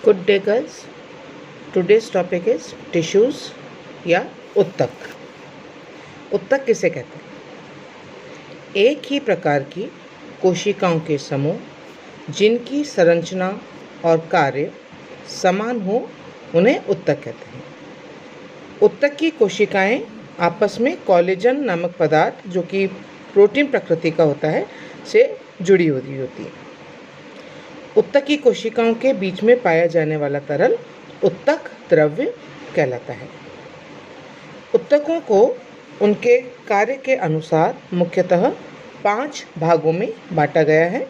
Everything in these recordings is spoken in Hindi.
Good day girls. Today's topic is tissues या उत्तक। उत्तक किसे कहते हैं? एक ही प्रकार की कोशिकाओं के समूह जिनकी संरचना और कार्य समान हो उन्हें उत्तक कहते हैं। उत्तक की कोशिकाएं आपस में कोलेजन नामक पदार्थ जो कि प्रोटीन प्रकृति का होता है से जुड़ी हुई होती है। उत्तक की कोशिकाओं के बीच में पाया जाने वाला तरल उत्तक द्रव्य कहलाता है। उत्तकों को उनके कार्य के अनुसार मुख्यतः 5 भागों में बांटा गया है।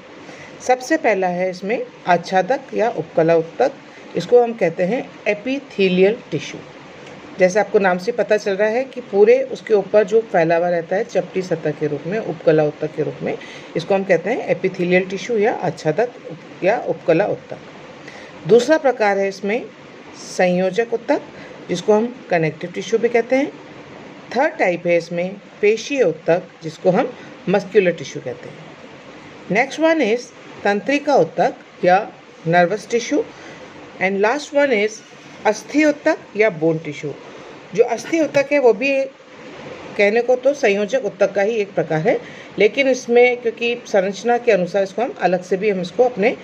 सबसे पहला है इसमें आच्छादक या उपकला उत्तक, इसको हम कहते हैं एपिथेलियल टिश्यू। जैसे आपको नाम से पता चल रहा है कि पूरे उसके ऊपर जो फैला हुआ रहता है चपटी सतह के रूप में, उपकला उत्तक के रूप में, इसको हम कहते हैं एपिथेलियल टिश्यू या आच्छादक या उपकला उत्तक। दूसरा प्रकार है इसमें संयोजक उत्तक, जिसको हम कनेक्टिव टिश्यू भी कहते हैं। थर्ड टाइप है इसमें पेशीय उत्तक, जिसको हम मस्क्यूलर टिश्यू कहते हैं। नेक्स्ट वन इज तंत्रिका उत्तक या nervous tissue and last one is अस्थि उत्तक या बोन टिश्यू। जो अस्थि उत्तक है वो भी कहने को तो संयोजक उत्तक का ही एक प्रकार है, लेकिन इसमें क्योंकि संरचना के अनुसार इसको हम अलग से भी हम इसको अपने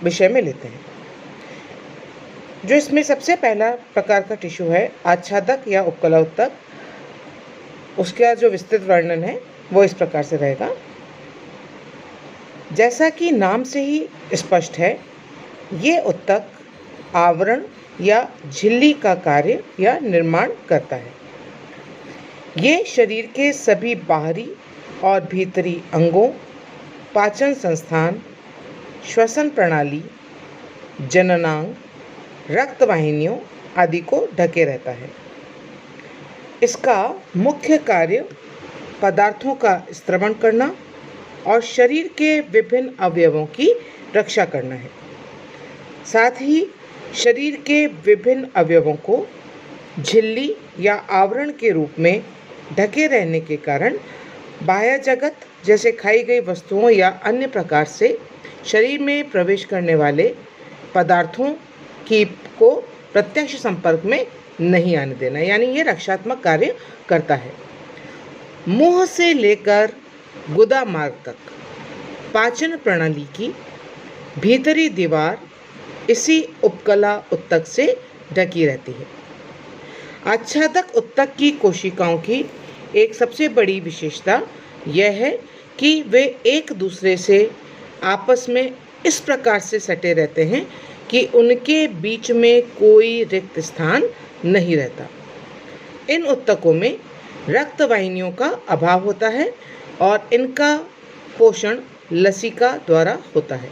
विषय में लेते हैं। जो इसमें सबसे पहला प्रकार का टिश्यू है आच्छादक या उपकला उत्तक, उसका जो विस्तृत वर्णन है वो इस प्रकार से रहेगा। जैसा कि नाम से ही स्पष्ट है, ये उत्तक आवरण या झिल्ली का कार्य या निर्माण करता है। ये शरीर के सभी बाहरी और भीतरी अंगों, पाचन संस्थान, श्वसन प्रणाली, जननांग, रक्त वाहिनियों आदि को ढके रहता है। इसका मुख्य कार्य पदार्थों का स्त्रवण करना और शरीर के विभिन्न अवयवों की रक्षा करना है। साथ ही शरीर के विभिन्न अवयवों को झिल्ली या आवरण के रूप में ढके रहने के कारण बाह्य जगत जैसे खाई गई वस्तुओं या अन्य प्रकार से शरीर में प्रवेश करने वाले पदार्थों की को प्रत्यक्ष संपर्क में नहीं आने देना, यानी ये रक्षात्मक कार्य करता है। मुंह से लेकर गुदा मार्ग तक पाचन प्रणाली की भीतरी दीवार इसी उपकला उत्तक से ढकी रहती है। आच्छादक उत्तक की कोशिकाओं की एक सबसे बड़ी विशेषता यह है कि वे एक दूसरे से आपस में इस प्रकार से सटे रहते हैं कि उनके बीच में कोई रिक्त स्थान नहीं रहता। इन उत्तकों में रक्त वाहिनियों का अभाव होता है और इनका पोषण लसिका द्वारा होता है।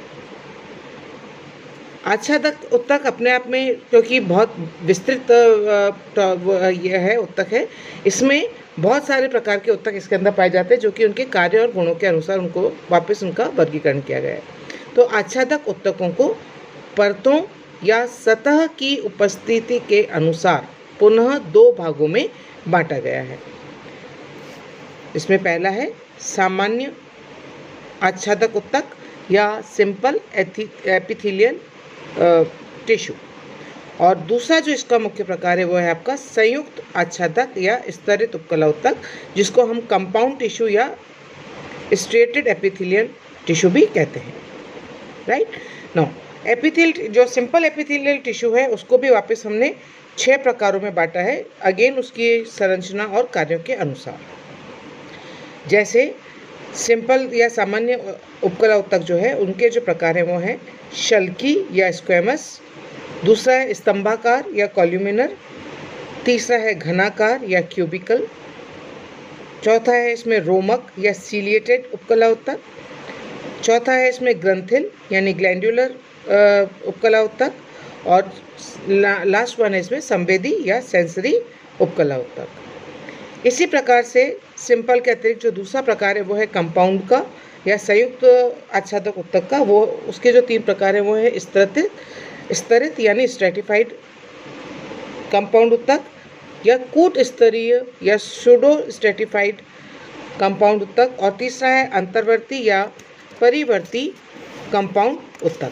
आच्छादक उत्तक अपने आप में क्योंकि बहुत विस्तृत यह है उत्तक है, इसमें बहुत सारे प्रकार के उत्तक इसके अंदर पाए जाते हैं जो कि उनके कार्य और गुणों के अनुसार उनको वापस उनका वर्गीकरण किया गया है। तो आच्छादक उत्तकों को परतों या सतह की उपस्थिति के अनुसार पुनः 2 भागों में बांटा गया है। इसमें पहला है सामान्य आच्छादक उत्तक या सिंपल एपिथेलियल टिश्यू, और दूसरा जो इसका मुख्य प्रकार है वो है आपका संयुक्त आच्छादक या स्तरित उपकला उत्तक, जिसको हम कंपाउंड टिश्यू या स्ट्रेटेड एपिथेलियल टिश्यू भी कहते हैं। राइट नो जो सिंपल एपिथेलियल टिश्यू है उसको भी वापस हमने 6 प्रकारों में बांटा है, अगेन उसकी संरचना और कार्यों के अनुसार। जैसे सिंपल या सामान्य उपकला उत्तक जो है उनके जो प्रकार हैं वो हैं शल्की या स्क्वेमस, दूसरा है स्तंभाकार या कॉल्यूमिनर, तीसरा है घनाकार या क्यूबिकल, चौथा है इसमें रोमक या सीलिएटेड उपकला उत्तक, चौथा है इसमें ग्रंथिल यानी ग्लैंडुलर उपकला उत्तक, और लास्ट वन है इसमें संवेदी या सेंसरी उपकला उत्तक। इसी प्रकार से सिंपल के अतिरिक्त जो दूसरा प्रकार है वो है कंपाउंड का या संयुक्त आच्छादक उत्तक का। वो उसके जो 3 प्रकार हैं वो है स्तरित यानी स्ट्रेटिफाइड कंपाउंड उत्तक, या कूट स्तरीय या सूडो स्ट्रेटिफाइड कंपाउंड उत्तक, और तीसरा है अंतर्वर्ती या परिवर्ती कंपाउंड उत्तक।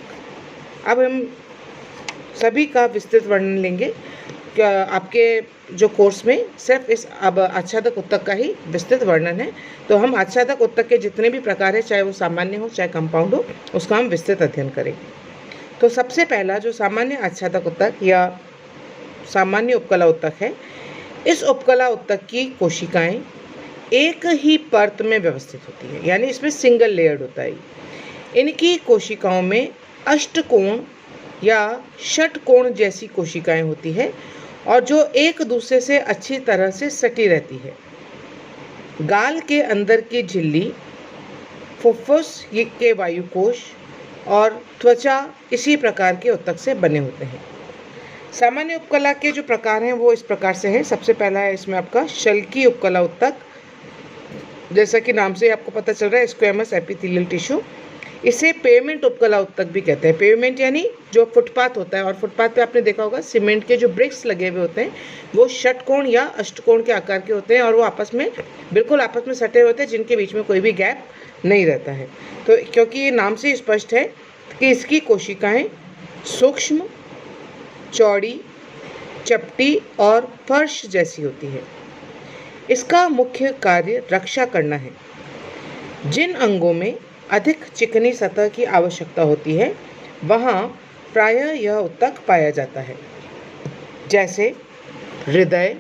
अब हम सभी का विस्तृत वर्णन लेंगे। आपके जो कोर्स में सिर्फ इस अब आच्छादक उत्तक का ही विस्तृत वर्णन है। तो हम आच्छादक उत्तक के जितने भी प्रकार है, चाहे वो सामान्य हो चाहे कंपाउंड हो, उसका हम विस्तृत अध्ययन करेंगे। तो सबसे पहला जो सामान्य आच्छादक उत्तक या सामान्य उपकला उत्तक है, इस उपकला उत्तक की कोशिकाएं एक ही परत में व्यवस्थित होती है, यानी इसमें सिंगल लेयर्ड होता है। इनकी कोशिकाओं में अष्टकोण या षटकोण जैसी कोशिकाएं होती है और जो एक दूसरे से अच्छी तरह से सटी रहती है। गाल के अंदर की झिल्ली, फुफ्फुस के वायुकोश और त्वचा इसी प्रकार के उत्तक से बने होते हैं। सामान्य उपकला के जो प्रकार हैं वो इस प्रकार से हैं। सबसे पहला है इसमें आपका शल्की उपकला उत्तक। जैसा कि नाम से आपको पता चल रहा है, स्क्वेमस एपिथेलियल टिश्यू। इसे पेवमेंट उपकला उत्तक भी कहते हैं। पेवमेंट यानी जो फुटपाथ होता है, और फुटपाथ पे आपने देखा होगा सीमेंट के जो ब्रिक्स लगे हुए होते हैं वो षटकोण या अष्टकोण के आकार के होते हैं और वो बिल्कुल आपस में सटे होते हैं, जिनके बीच में कोई भी गैप नहीं रहता है। तो क्योंकि ये नाम से स्पष्ट है कि इसकी कोशिकाएं सूक्ष्म, चौड़ी, चपटी और फर्श जैसी होती है। इसका मुख्य कार्य रक्षा करना है। जिन अंगों में अधिक चिकनी सतह की आवश्यकता होती है वहाँ प्रायः यह उत्तक पाया जाता है, जैसे हृदय,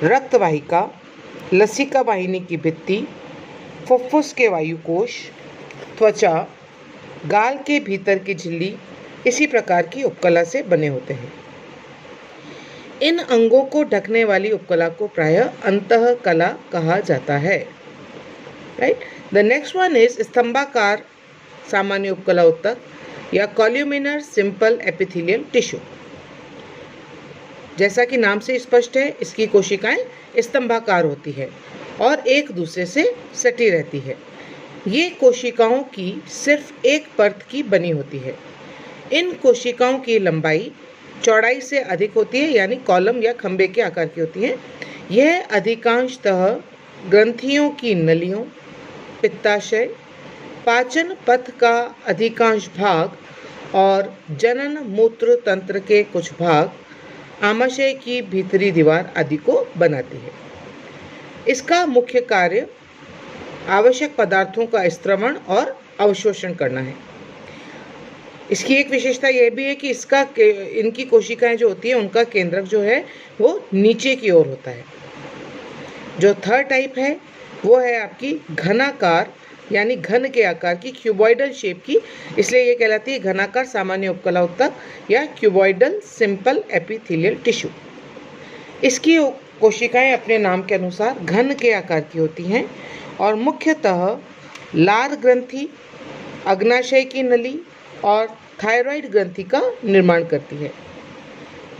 रक्तवाहिका, लसिका वाहिनी की भित्ति, फुफ्फुस के वायुकोश, त्वचा, गाल के भीतर की झिल्ली इसी प्रकार की उपकला से बने होते हैं। इन अंगों को ढकने वाली उपकला को प्रायः अंतःकला कहा जाता है। Right. The next one is स्तंभाकार सामान्य उपकला उत्तक या कॉल्यूमिनर सिंपल एपिथेलियल टिश्यू। जैसा कि नाम से स्पष्ट है, इसकी कोशिकाएं स्तंभाकार होती है और एक दूसरे से सटी रहती है। ये कोशिकाओं की सिर्फ एक परत की बनी होती है। इन कोशिकाओं की लंबाई चौड़ाई से अधिक होती है, यानी कॉलम या खंबे के आकार की होती है। यह अधिकांशतः ग्रंथियों की नलियों, पित्ताशय, पाचन पथ का अधिकांश भाग और जनन मूत्र तंत्र के कुछ भाग, आमाशय की भीतरी दीवार आदि को बनाती है। इसका मुख्य कार्य आवश्यक पदार्थों का स्त्रवण और अवशोषण करना है। इसकी एक विशेषता यह भी है कि इनकी कोशिकाएं जो होती है उनका केंद्रक जो है वो नीचे की ओर होता है। जो थर्ड टाइप है वो है आपकी घनाकार, यानी घन के आकार की, क्यूबॉइडल शेप की, इसलिए ये कहलाती है घनाकार सामान्य उपकला उत्तक या क्यूबॉइडल सिंपल एपिथेलियल टिश्यू। इसकी कोशिकाएं अपने नाम के अनुसार घन के आकार की होती हैं और मुख्यतः लार ग्रंथि, अग्नाशय की नली और थायराइड ग्रंथि का निर्माण करती है।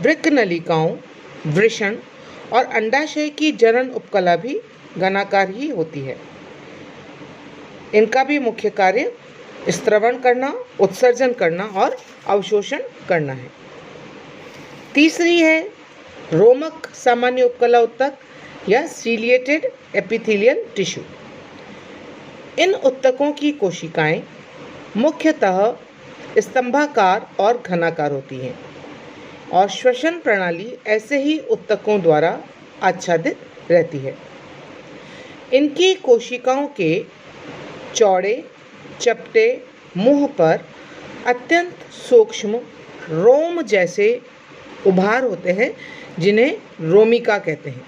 वृक्क नलिकाओं, वृषण और अंडाशय की जनन उपकला भी घनाकार ही होती है। इनका भी मुख्य कार्य स्त्रवण करना, उत्सर्जन करना और अवशोषण करना है। तीसरी है रोमक सामान्य उपकला उत्तक या सीलिएटेड एपिथेलियल टिश्यू। इन उत्तकों की कोशिकाएं मुख्यतः स्तंभाकार और घनाकार होती हैं और श्वसन प्रणाली ऐसे ही उत्तकों द्वारा आच्छादित रहती है। इनकी कोशिकाओं के चौड़े चपटे मुंह पर अत्यंत सूक्ष्म रोम जैसे उभार होते हैं, जिन्हें रोमिका कहते हैं,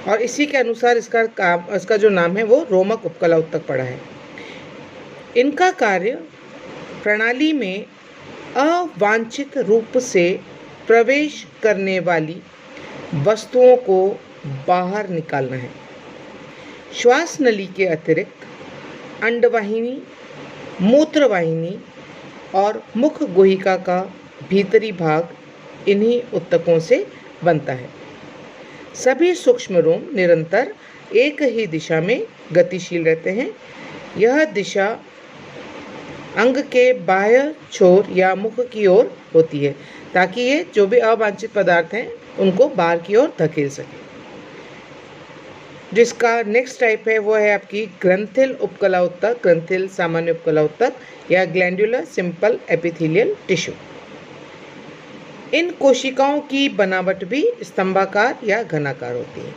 और इसी के अनुसार इसका जो नाम है वो रोमक उपकला उत्तक पड़ा है। इनका कार्य प्रणाली में अवांछित रूप से प्रवेश करने वाली वस्तुओं को बाहर निकालना है। श्वास नली के अतिरिक्त अंडवाहिनी, मूत्रवाहिनी और मुख गुहिका का भीतरी भाग इन्हीं उत्तकों से बनता है। सभी सूक्ष्म रोम निरंतर एक ही दिशा में गतिशील रहते हैं। यह दिशा अंग के बाह्य छोर या मुख की ओर होती है, ताकि ये जो भी अवांछित पदार्थ हैं उनको बाहर की ओर धकेल सके। जिसका नेक्स्ट टाइप है वो है आपकी ग्रंथिल उपकला उत्तक, ग्रंथिल सामान्य उपकला उत्तक या ग्लैंडुलर सिंपल एपिथेलियल टिश्यू। इन कोशिकाओं की बनावट भी स्तंभाकार या घनाकार होती है।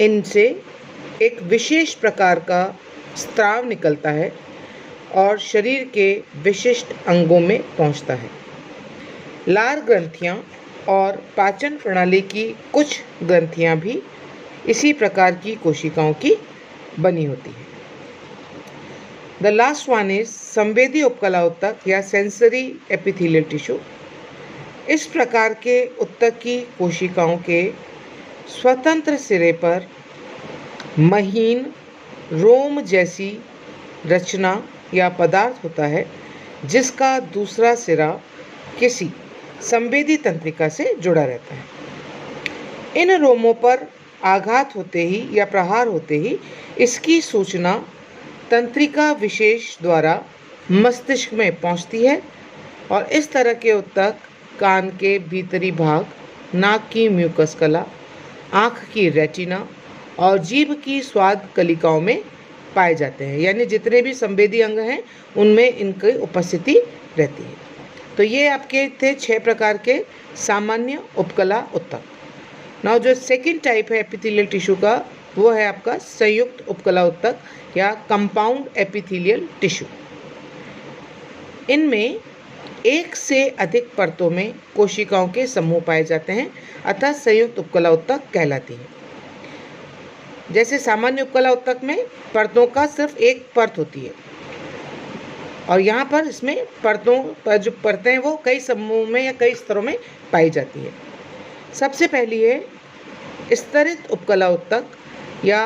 इनसे एक विशेष प्रकार का स्राव निकलता है और शरीर के विशिष्ट अंगों में पहुंचता है। लार ग्रंथियां और पाचन प्रणाली की कुछ ग्रंथियां भी इसी प्रकार की कोशिकाओं की बनी होती है। द लास्ट वन इज संवेदी उपकला उत्तक या सेंसरी एपिथेलियल टिश्यू। इस प्रकार के उत्तक की कोशिकाओं के स्वतंत्र सिरे पर महीन रोम जैसी रचना या पदार्थ होता है, जिसका दूसरा सिरा किसी संवेदी तंत्रिका से जुड़ा रहता है। इन रोमों पर आघात होते ही या प्रहार होते ही इसकी सूचना तंत्रिका विशेष द्वारा मस्तिष्क में पहुंचती है और इस तरह के उत्तक कान के भीतरी भाग, नाक की म्यूकस कला, आँख की रेटिना और जीभ की स्वाद कलिकाओं में पाए जाते हैं। यानी जितने भी संवेदी अंग हैं उनमें इनकी उपस्थिति रहती है। तो ये आपके थे 6 प्रकार के सामान्य उपकला उत्तक। नाउ जो सेकंड टाइप है एपिथेलियल टिश्यू का, वो है आपका संयुक्त उपकला उत्तक या कंपाउंड एपिथेलियल टिश्यू। इनमें एक से अधिक परतों में कोशिकाओं के समूह पाए जाते हैं, अतः संयुक्त उपकला उत्तक कहलाती है। जैसे सामान्य उपकला उत्तक में परतों का सिर्फ एक परत होती है और यहाँ पर इसमें परतों पर जो परतें हैं वो कई समूह में या कई स्तरों में पाई जाती है। सबसे पहली है स्तरित उपकला उत्तक या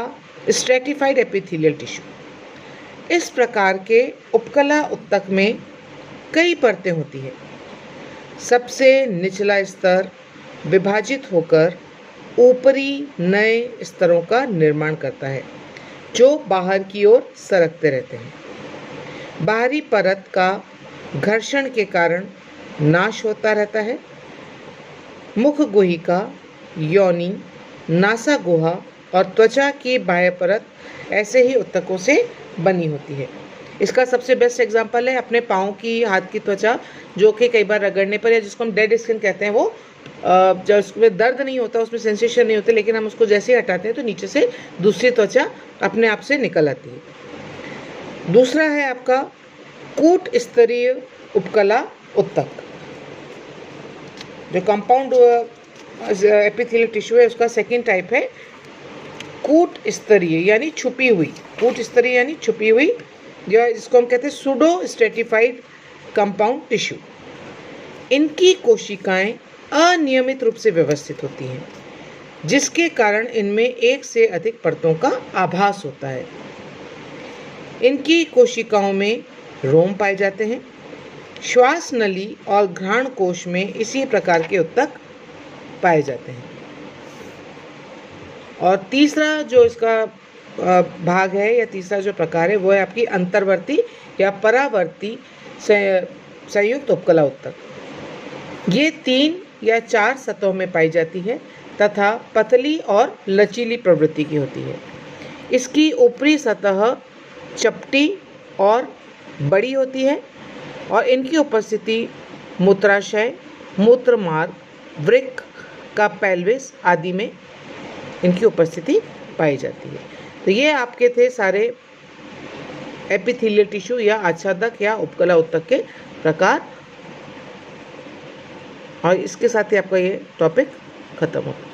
स्ट्रेटिफाइड एपिथेलियल टिश्यू। इस प्रकार के उपकला उत्तक में कई परतें होती है। सबसे निचला स्तर विभाजित होकर ऊपरी नए स्तरों का निर्माण करता है, जो बाहर की ओर सरकते रहते हैं। बाहरी परत का घर्षण के कारण नाश होता रहता है। मुख गुहिका, योनि, नासा गुहा और त्वचा की बाह्य परत ऐसे ही उत्तकों से बनी होती है। इसका सबसे बेस्ट एग्जांपल है अपने पाँव की, हाथ की त्वचा, जो कि कई बार रगड़ने पर या जिसको हम डेड स्किन कहते हैं, वो जब उसमें दर्द नहीं होता, उसमें सेंसेशन नहीं होते, लेकिन हम उसको जैसे ही हटाते हैं तो नीचे से दूसरी त्वचा अपने आप से निकल आती है। दूसरा है आपका कूट स्तरीय उपकला उत्तक। जो कंपाउंड एपिथेलियल टिश्यू है उसका सेकेंड टाइप है कूट स्तरीय यानी छुपी हुई, कूट स्तरीय यानी छुपी हुई, या इसको हम कहते हैं सूडो स्ट्रेटिफाइड कंपाउंड टिश्यू। इनकी कोशिकाएं अनियमित रूप से व्यवस्थित होती हैं, जिसके कारण इनमें एक से अधिक परतों का आभास होता है। इनकी कोशिकाओं में रोम पाए जाते हैं। श्वास नली और घ्राण कोश में इसी प्रकार के उत्तक पाए जाते हैं। और तीसरा जो इसका भाग है या तीसरा जो प्रकार है वो है आपकी अंतर्वर्ती या परावर्ती संयुक्त उपकला उत्तक। ये 3 या 4 सतहों में पाई जाती है तथा पतली और लचीली प्रवृत्ति की होती है। इसकी ऊपरी सतह चपटी और बड़ी होती है और इनकी उपस्थिति मूत्राशय, मूत्रमार्ग, वृक्क का पेल्विस आदि में इनकी उपस्थिति पाई जाती है। तो ये आपके थे सारे एपिथेलियल टिश्यू या आच्छादक या उपकला उत्तक के प्रकार, और इसके साथ ही आपका ये टॉपिक खत्म होगा।